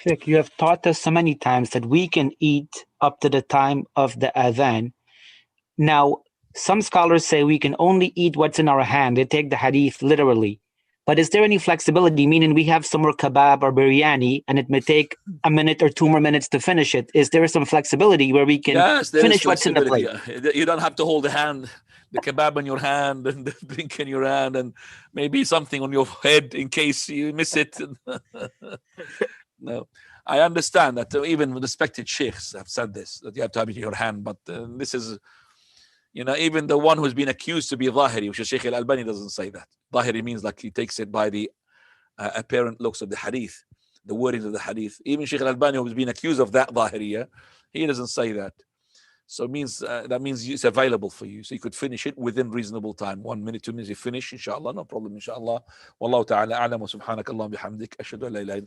Fiqh, you have taught us so many times that we can eat up to the time of the Adhan. Now, some scholars say we can only eat what's in our hand. They take the hadith literally. But is there any flexibility, meaning we have some more kebab or biryani and it may take a minute or 2 more minutes to finish it? Is there some flexibility where we can Yes, there is finish what's in the plate? flexibility. You don't have to hold the hand, the kebab in your hand and the drink in your hand and maybe something on your head in case you miss it. No, I understand that even respected sheikhs have said this, that you have to have it in your hand. But this is, even the one who's been accused to be Zahiri, which is Sheikh al-Albani, doesn't say that. Zahiri means like he takes it by the apparent looks of the hadith, the wordings of the hadith. Even Sheikh al-Albani, who's been accused of that Zahiriya, he doesn't say that. So it means that means it's available for you. So you could finish it within reasonable time. 1 minute, 2 minutes, you finish, inshallah, no problem, inshallah. Wallahu ta'ala a'lam wa subhanakallah bihamdik. Ashhadu an la ilaha